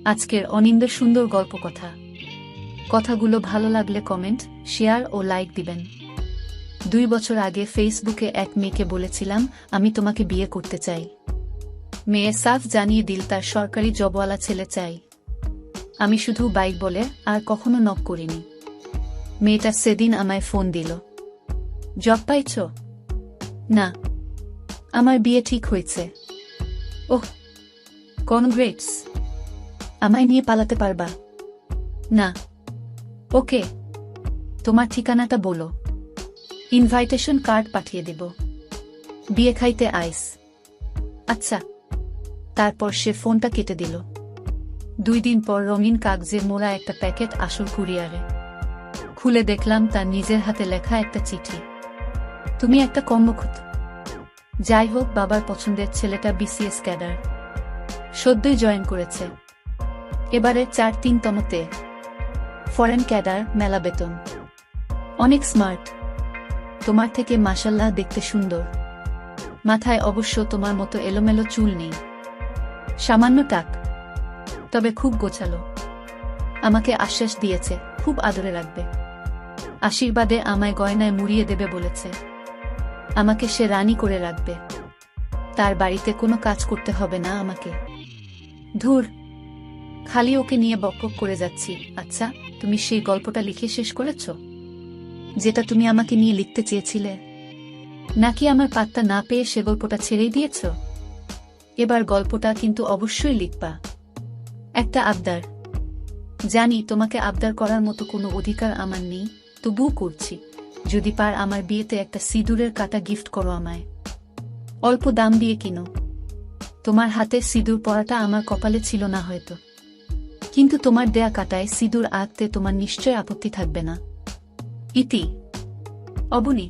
আজকের অনিন্দের সুন্দর গল্প কথাগুলো ভালো লাগলে কমেন্ট, শেয়ার ও লাইক দিবেন। 2 বছর আগে ফেসবুকে এক মেয়েকে বলেছিলাম আমি তোমাকে বিয়ে করতে চাই। মেয়ে সাফ জানিয়ে দিল তার সরকারি জবওয়ালা ছেলে চাই। আমি শুধু বাইক বলে আর কখনো নক করিনি। মেয়েটা সেদিন আমায় ফোন দিল। জব পাইছ? না, আমার বিয়ে ঠিক হয়েছে। ওহ, কনগ্রেটস। আমায় নিয়ে পালাতে পারবা? না। ওকে, তোমার ঠিকানাটা বলো, ইনভাইটেশন কার্ড পাঠিয়ে দেব। বিয়ে খাইতে আইস। আচ্ছা। তারপর সে ফোনটা কেটে দিল। 2 দিন পর রঙিন কাগজে মোড়া একটা প্যাকেট আসল কুরিয়ারে। খুলে দেখলাম তার নিজের হাতে লেখা একটা চিঠি। তুমি একটা কর্মক্ষত। যাই হোক, বাবার পছন্দের ছেলেটা বিসিএস ক্যাডার, সদ্যই জয়েন করেছে। এবারে 4-3তমতে। ফরেন ক্যাডার, মেলা বেতন, অনেক স্মার্ট। তোমার থেকে মাশাল্লাহ দেখতে সুন্দর। মাথায় অবশ্য তোমার মতো এলোমেলো চুল নেই, সামান্য টাক, তবে খুব গোছালো। আমাকে আশ্বাস দিয়েছে খুব আদরে রাখবে। আশীর্বাদে আমায় গয়নায় মুড়িয়ে দেবে বলেছে। আমাকে সে রানী করে রাখবে। তার বাড়িতে কোনো কাজ করতে হবে না আমাকে। ধুর, খালি ওকে নিয়ে বকবক করে যাচ্ছি। আচ্ছা, তুমি সেই গল্পটা লিখে শেষ করেছ, যেটা তুমি আমাকে নিয়ে লিখতে চেয়েছিলে? নাকি আমার পাত্তা না পেয়ে সে গল্পটা ছেড়েই দিয়েছ? এবার গল্পটা কিন্তু অবশ্যই লিখবা। একটা আবদার। জানি তোমাকে আবদার করার মতো কোনো অধিকার আমার নেই, তবুও করছি। যদি পার আমার বিয়েতে একটা সিঁদুরের কাটা গিফট করো আমায়। অল্প দাম দিয়ে কিনো। তোমার হাতে সিঁদুর পরাটা আমার কপালে ছিল না হয়তো, কিন্তু তোমার দেয়া কাটায় সিঁদুর আঁকতে তোমার নিশ্চয় আপত্তি থাকবে না। ইতি, অবনী।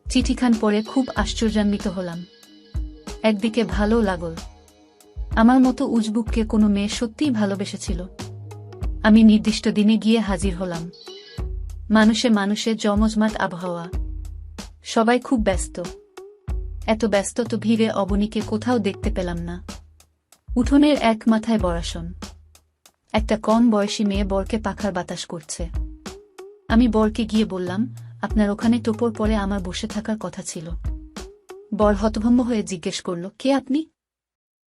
চিঠিখান পড়ে খুব আশ্চর্যান্বিত হলাম। একদিকে ভালো লাগল। আমার মতো উজবুককে কোনো মেয়ে সত্যিই ভালোবেসেছিল। আমি নির্দিষ্ট দিনে গিয়ে হাজির হলাম। মানুষে মানুষে জমজমাট আবহাওয়া। সবাই খুব ব্যস্ত। এত ব্যস্ত তো ভিড়ে অবনীকে কোথাও দেখতে পেলাম না। উঠোনের এক মাথায় বরাসন। একটা কম বয়সী মেয়ে বরকে পাখার বাতাস করছে। আমি বরকে গিয়ে বললাম, আপনার ওখানে টোপর পরে আমার বসে থাকার কথা ছিল। বর হতভম্ব হয়ে জিজ্ঞেস করল, কে আপনি?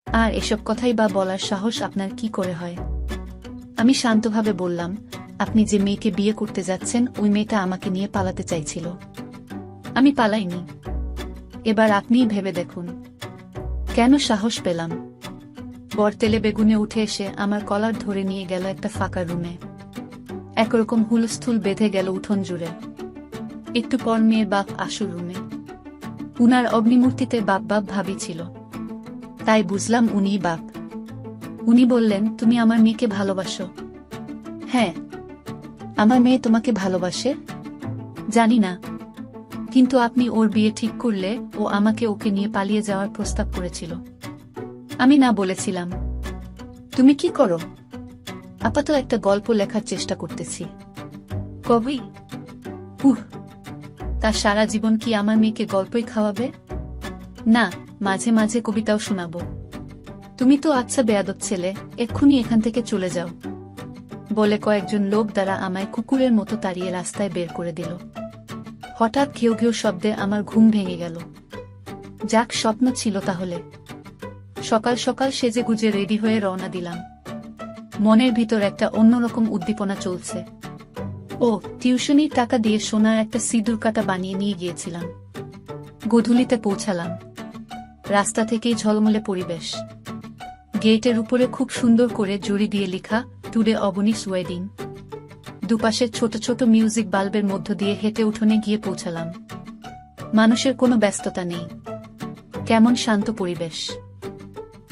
আর এসব কথাই বা বলার সাহস আপনার কি করে হয়? আমি শান্তভাবে বললাম, আপনি যে মেয়েকে বিয়ে করতে যাচ্ছেন ওই মেয়েটা আমাকে নিয়ে পালাতে চাইছিল। আমি পালাইনি। এবার আপনিই ভেবে দেখুন কেন সাহস পেলাম। বর তেলে বেগুনে উঠে এসে আমার কলার ধরে নিয়ে গেল একটা ফাঁকা রুমে। একরকম হুলস্থুল বেঁধে গেল উঠোন জুড়ে। একটু পর মেয়ের বাপ আসল রুমে। উনার অগ্নিমূর্তিতে বাপ বাপ ভাবি ছিল, তাই বুঝলাম উনিই বাপ। উনি বললেন, তুমি আমার মেয়েকে ভালোবাসো? হ্যাঁ। আমার মেয়ে তোমাকে ভালোবাসে? জানি না, কিন্তু আপনি ওর বিয়ে ঠিক করলে ও আমাকে ওকে নিয়ে পালিয়ে যাওয়ার প্রস্তাব করেছিল। আমি না বলেছিলাম। তুমি কি করো? আপাতত একটা গল্প লেখার চেষ্টা করতেছি। কবি? তার সারা জীবন কি আমার মেয়েকে গল্পই খাওয়াবে? না, মাঝে মাঝে কবিতাও শোনাবো। তুমি তো আচ্ছা বেয়াদব ছেলে, এক্ষুনি এখান থেকে চলে যাও বলে কয়েকজন লোক দ্বারা আমায় কুকুরের মতো তাড়িয়ে রাস্তায় বের করে দিল। হঠাৎ ঘেউ ঘেউ শব্দে আমার ঘুম ভেঙে গেল। যাক, স্বপ্ন ছিল তাহলে। সকাল সকাল সেজে গুজে রেডি হয়ে রওনা দিলাম। মনের ভিতর একটা অন্যরকম উদ্দীপনা চলছে। ও, টিউশনির টাকা দিয়ে সোনার একটা সিঁদুর কাটা বানিয়ে নিয়ে গিয়েছিলাম। গোধূলিতে পৌঁছালাম। রাস্তা থেকেই ঝলমলে পরিবেশ। গেটের উপরে খুব সুন্দর করে জড়ি দিয়ে লেখা, টুডে অবনীস ওয়েডিং। দুপাশে ছোট ছোট মিউজিক বাল্বের মধ্য দিয়ে হেঁটে উঠোনে গিয়ে পৌঁছালাম। মানুষের কোনো ব্যস্ততা নেই, কেমন শান্ত পরিবেশ।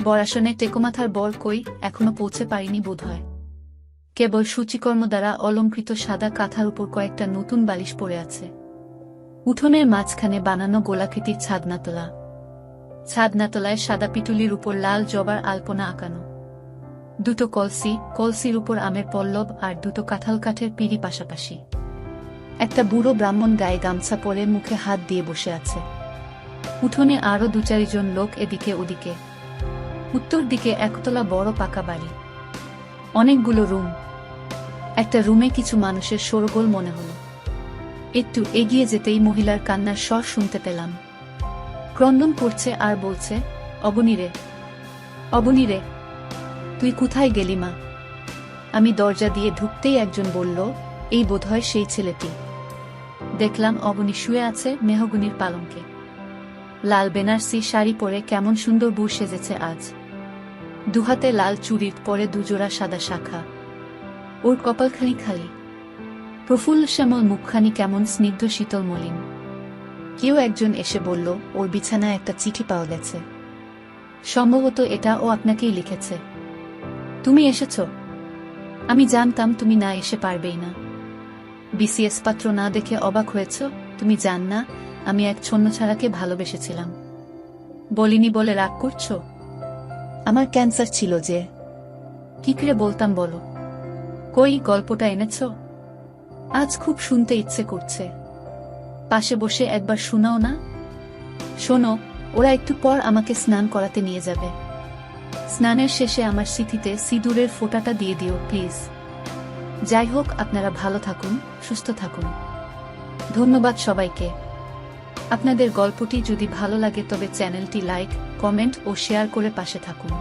বরাসনে টেকোমাথার বর কই, এখনো পৌঁছে পারিনি বোধহয়। কেবল সূচিকর্ম দ্বারা অলঙ্কৃত সাদা কাঁথার উপর কয়েকটা নতুন বালিশ পড়ে আছে। উঠোনের মাঝখানে বানানো গোলাকৃতির ছাদনাতলা। ছাদনাতলায় সাদা পিটুলির উপর লাল জবার আলপনা আঁকানো। দুটো কলসি, কলসির উপর আমের পল্লব আর দুটো কাঁঠাল কাঠের পিঁড়ি পাশাপাশি। একটা বুড়ো ব্রাহ্মণ গায়ে গামছা পরে মুখে হাত দিয়ে বসে আছে। উঠোনে আরো 2-4 জন লোক এদিকে ওদিকে। উত্তর দিকে একতলা বড় পাকা বাড়ি, অনেকগুলো রুম। একটা রুমে কিছু মানুষের শোরগোল মনে হলো। একটু এগিয়ে যেতেই মহিলার কান্নার স্বর শুনতে পেলাম। ক্রন্দন করছে আর বলছে, অবনী রে, অবনী রে, তুই কোথায় গেলি মা? আমি দরজা দিয়ে ঢুকতেই একজন বলল, এই বোধহয় সেই ছেলেটি। দেখলাম অবনী শুয়ে আছে মেহগনির পালঙ্কে। লাল বেনারসি শাড়ি পরে কেমন সুন্দর বউ সেজেছে আজ। দুহাতে লাল চুড়ির পরে দুজোড়া সাদা শাখা। ওর কপালখানি খালি, প্রফুল্ল শ্যামল মুখখানি কেমন স্নিগ্ধ শীতল মলিন। কেউ একজন এসে বলল, ওর বিছানায় একটা চিঠি পাওয়া গেছে, সম্ভবত এটা ও আপনাকেই লিখেছে। তুমি এসেছ? আমি জানতাম তুমি না এসে পারবেই না। বিসিএস পাত্র না দেখে অবাক হয়েছ? তুমি জান না আমি এক ছন্নছাড়াকে ভালোবেসেছিলাম। বলিনি বলে রাগ করছো? আমার ক্যান্সার ছিল যে। কি করে বলতাম বলো? কই গল্পটা এনেছ? আজ খুব শুনতে ইচ্ছে করছে। পাশে বসে একবার শোনাও না। শোনো, ওরা একটু পর আমাকে স্নান করাতে নিয়ে যাবে। স্নানের শেষে আমার স্মৃতিতে সিঁদুরের ফোঁটাটা দিয়ে দিও প্লিজ। যাই হোক, আপনারা ভালো থাকুন, সুস্থ থাকুন। ধন্যবাদ সবাইকে। আপনাদের গল্পটি যদি ভালো লাগে তবে চ্যানেলটি লাইক, কমেন্ট ও শেয়ার করে পাশে থাকুন।